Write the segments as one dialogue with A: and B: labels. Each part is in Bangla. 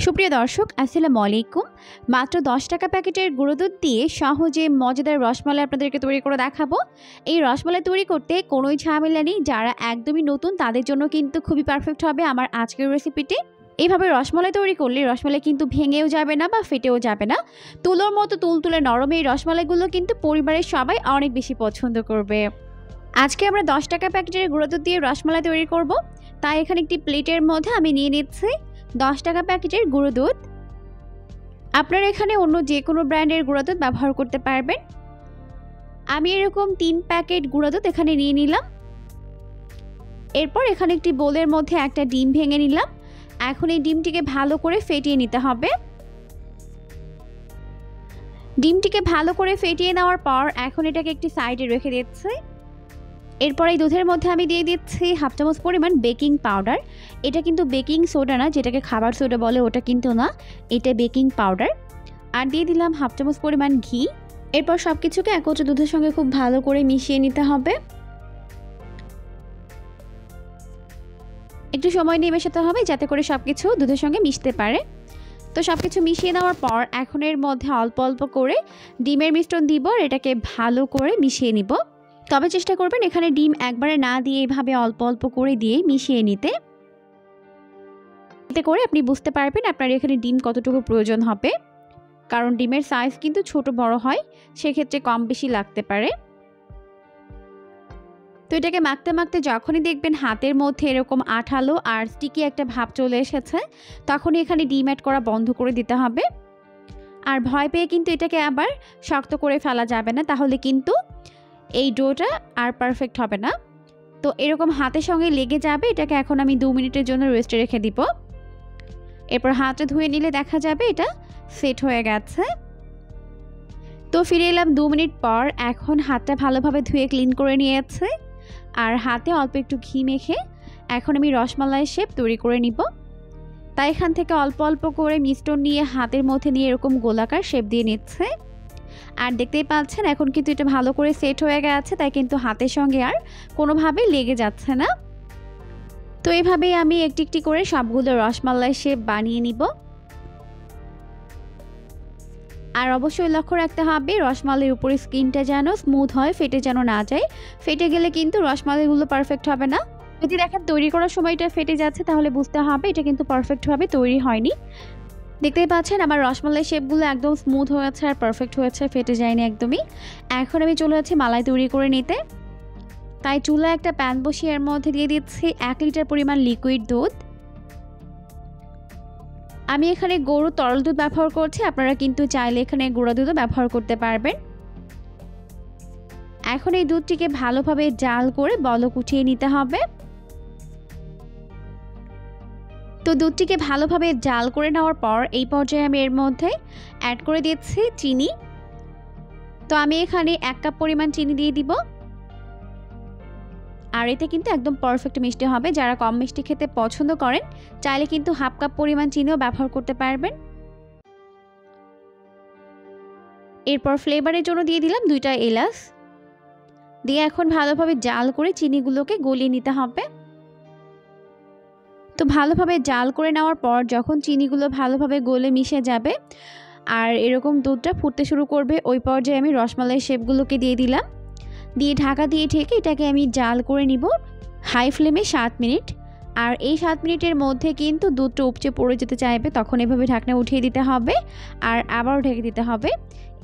A: সুপ্রিয় দর্শক আসসালামু আলাইকুম। মাত্র 10 টাকা প্যাকেটের গুঁড়ো দুধ দিয়ে সহজে মজাদার রসমালাই আপনাদেরকে তৈরি করে দেখাবো। এই রসমালাই তৈরি করতে কোনোই ঝামেলা নেই। যারা একদমই নতুন তাদের জন্য কিন্তু খুবই পারফেক্ট হবে আমার আজকের রেসিপিটি। এইভাবে রসমালাই তৈরি করলে রসমালাই কিন্তু ভেঙেও যাবে না বা ফেটেও যাবে না। তুলোর মতো তুলতুলে নরম এই রসমালাইগুলো কিন্তু পরিবারের সবাই অনেক বেশি পছন্দ করবে। আজকে আমরা 10 টাকা প্যাকেটের গুঁড়ো দুধ দিয়ে রসমালাই তৈরি করব। তাই এখানে একটি প্লেটের মধ্যে আমি নিয়ে নিচ্ছি 10 টাকা প্যাকেটের গুঁড়ো দুধ। আপনারা এখানে অন্য যে কোনো ব্র্যান্ডের গুঁড়ো দুধ ব্যবহার করতে পারবেন। আমি এরকম 3 প্যাকেট গুঁড়ো দুধ এখানে নিয়ে নিলাম। এরপর এখানে একটি বোলের মধ্যে একটা ডিম ভেঙে নিলাম। এখন এই ডিমটিকে ভালো করে ফেটিয়ে নিতে হবে। ডিমটিকে ভালো করে ফেটিয়ে নেওয়ার পর এখন এটাকে একটি সাইডে রেখে দিচ্ছি। এরপর এই দুধের মধ্যে আমি দিয়ে দিচ্ছি হাফ চামচ পরিমাণ বেকিং পাউডার। এটা কিন্তু বেকিং সোডা না, যেটাকে খাবার সোডা বলে ওটা কিন্তু না, এটা বেকিং পাউডার। আর দিয়ে দিলাম হাফ চামচ পরিমাণ ঘি। এরপর সব কিছুকে একত্রে দুধের সঙ্গে খুব ভালো করে মিশিয়ে নিতে হবে। একটু সময় নিয়ে মেশাতে হবে যাতে করে সব কিছু দুধের সঙ্গে মিশতে পারে। তো সব কিছু মিশিয়ে নেওয়ার পর এখন এর মধ্যে অল্প অল্প করে ডিমের মিশ্রণ দিব আর এটাকে ভালো করে মিশিয়ে নিব। তবে চেষ্টা করবেন এখানে ডিম একবারে না দিয়ে এইভাবে অল্প অল্প করে দিয়ে মিশিয়ে নিতে। এতে করে আপনি বুঝতে পারবেন আপনার এখানে ডিম কতটুকু প্রয়োজন হবে, কারণ ডিমের সাইজ কিন্তু ছোট বড় হয়, সেক্ষেত্রে কম বেশি লাগতে পারে। তো এটাকে মাখতে মাখতে যখনই দেখবেন হাতের মধ্যে এরকম আঠালো আর স্টিকি একটা ভাব চলে এসেছে, তখনই এখানে ডিম অ্যাড করা বন্ধ করে দিতে হবে। আর ভয় পেয়ে কিন্তু এটাকে আবার শক্ত করে ফেলা যাবে না, তাহলে কিন্তু এই ডোটা আর পারফেক্ট হবে না। তো এরকম হাতের সঙ্গে লেগে যাবে। এটাকে এখন আমি 2 মিনিটের জন্য রেস্টে রেখে দিব। এরপর হাতটা ধুয়ে নিলে দেখা যাবে এটা সেট হয়ে গেছে। তো ফিরে এলাম 2 মিনিট পর। এখন হাতটা ভালোভাবে ধুয়ে ক্লিন করে নিয়েছে আর হাতে অল্প একটু ঘি মেখে এখন আমি রসমালাইয়ের শেপ তৈরি করে নিব। তাই এখান থেকে অল্প অল্প করে মিশ্রণ নিয়ে হাতের মধ্যে নিয়ে এরকম গোলাকার শেপ দিয়ে নিচ্ছে। আর দেখতেই পাচ্ছেন এখন কিন্তু এটা ভালো করে সেট হয়ে গেছে, তাই কিন্তু হাতের সঙ্গে আর কোনোভাবে লেগে যাচ্ছে না। তো এইভাবেই আমি একটি একটি করে সবগুলো রসমালাই শেপ বানিয়ে নিব। আর অবশ্যই লক্ষ্য রাখতে হবে রসমালাইয়ের উপরে স্কিনটা যেন স্মুথ হয়, ফেটে যেন না যায়। ফেটে গেলে কিন্তু রসমালাইগুলো পারফেক্ট হবে না। যদি দেখেন তৈরি করার সময়টা ফেটে যাচ্ছে তাহলে বুঝতে হবে এটা কিন্তু পারফেক্টভাবে তৈরি হয়নি। দেখতেই পাচ্ছেন আমার রসমালাই শেপগুলো একদম স্মুথ হয়েছে আর পারফেক্ট হয়েছে, ফেটে যায়নি একদমই। এখন আমি চলে যাচ্ছি মালাই তৈরি করে নিতে। তাই চুলায় একটা প্যান বসিয়ে এর মধ্যে দিয়ে দিচ্ছি 1 লিটার পরিমাণ লিকুইড দুধ। আমি এখানে গরুর তরল দুধ ব্যবহার করছি, আপনারা কিন্তু চাইলে এখানে গুঁড়া দুধও ব্যবহার করতে পারবেন। এখন এই দুধটিকে ভালোভাবে জাল করে বলক উঠিয়ে নিতে হবে। তো দুধটিকে ভালোভাবে জাল করে নেওয়ার পর এই পর্যায়ে আমি এর মধ্যে অ্যাড করে দিচ্ছি চিনি। তো আমি এখানে 1 কাপ পরিমাণ চিনি দিয়ে দিব। আর এটা কিন্তু একদম পারফেক্ট মিষ্টি হবে। যারা কম মিষ্টি খেতে পছন্দ করেন চাইলে কিন্তু হাফ কাপ পরিমাণ চিনিও ব্যবহার করতে পারবেন। এরপর ফ্লেভারের জন্য দিয়ে দিলাম 2টা এলাচ। দিয়ে এখন ভালোভাবে জাল করে চিনিগুলোকে গলিয়ে নিতে হবে। তো ভালোভাবে জাল করে নেওয়ার পর যখন চিনিগুলো ভালোভাবে গলে মিশে যাবে আর এরকম দুধটা ফুটতে শুরু করবে, ওই পর্যায়ে আমি রসমালাই শেপগুলোকে দিয়ে দিলাম। দিয়ে ঢাকা দিয়ে ঢেকে এটাকে আমি জাল করে নিব হাই ফ্লেমে 7 মিনিট। আর এই 7 মিনিটের মধ্যে কিন্তু দুধটা উপচে পড়ে যেতে চাইবে, তখন এভাবে ঢাকনা উঠিয়ে দিতে হবে আর আবারও ঢেকে দিতে হবে।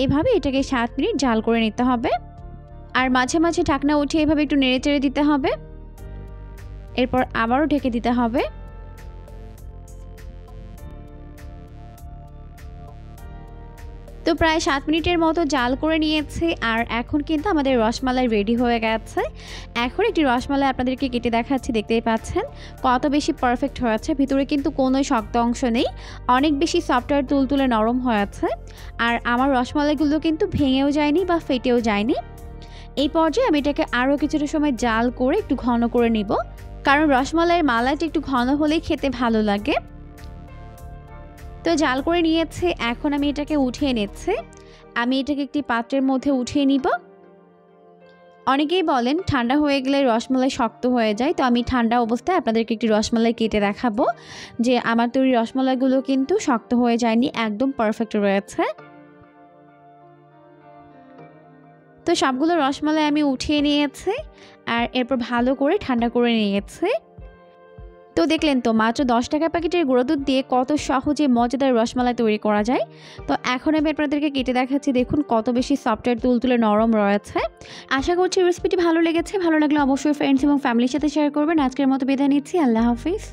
A: এভাবে এটাকে 7 মিনিট জাল করে নিতে হবে। আর মাঝে মাঝে ঢাকনা উঠিয়ে এভাবে একটু নেড়ে চেড়ে দিতে হবে। এরপর আবারও ঢেকে দিতে হবে। তো প্রায় 7 মিনিটের মতো জাল করে নিয়েছি আর এখন কিন্তু আমাদের রসমালাই রেডি হয়ে গেছে। এখন একটি রসমালাই আপনাদেরকে কেটে দেখাচ্ছি, দেখতেই পাচ্ছেন কত বেশি পারফেক্ট হয়েছে। ভিতরে কিন্তু কোনো শক্ত অংশ নেই, অনেক বেশি সফটওয়্যার তুলতুলে নরম হয়েছে। আর আমার রসমালাইগুলো কিন্তু ভেঙেও যায়নি বা ফেটেও যায়নি। এই পর্যায়ে আমি এটাকে আরও কিছুটা সময় জাল করে একটু ঘন করে নিব, কারণ রসমালাইয়ের মালাইটা একটু ঘন হলেই খেতে ভালো লাগে। তো জাল করে নিয়েছে, এখন আমি এটাকে উঠিয়ে নিচ্ছি। আমি এটাকে একটি পাত্রের মধ্যে উঠিয়ে নিব। অনেকেই বলেন ঠান্ডা হয়ে গেলে রসমালাই শক্ত হয়ে যায়, তো আমি ঠান্ডা অবস্থায় আপনাদেরকে একটি রসমালাই কেটে দেখাবো যে আমার তৈরি রসমালাইগুলো কিন্তু শক্ত হয়ে যায়নি, একদম পারফেক্ট রয়েছে। তো সবগুলো রসমালাই আমি উঠিয়ে নিয়েছি আর এরপর ভালো করে ঠান্ডা করে নিয়েছি। তো দেখলেন তো মাত্র 10 টাকা প্যাকেটের গুঁড়ো দুধ দিয়ে কত সহজে মজাদার রসমালাই তৈরি করা যায়। তো এখন আমি আপনাদেরকে কেটে দেখাচ্ছি, দেখুন কত বেশি সফটওয়্যার তুলতুলে নরম রয়েছে। আশা করছি রেসিপিটি ভালো লেগেছে, ভালো লাগলে অবশ্যই ফ্রেন্ডস এবং ফ্যামিলির সাথে শেয়ার করবেন। আজকের মতো বিদায় নিচ্ছি, আল্লাহ হাফিজ।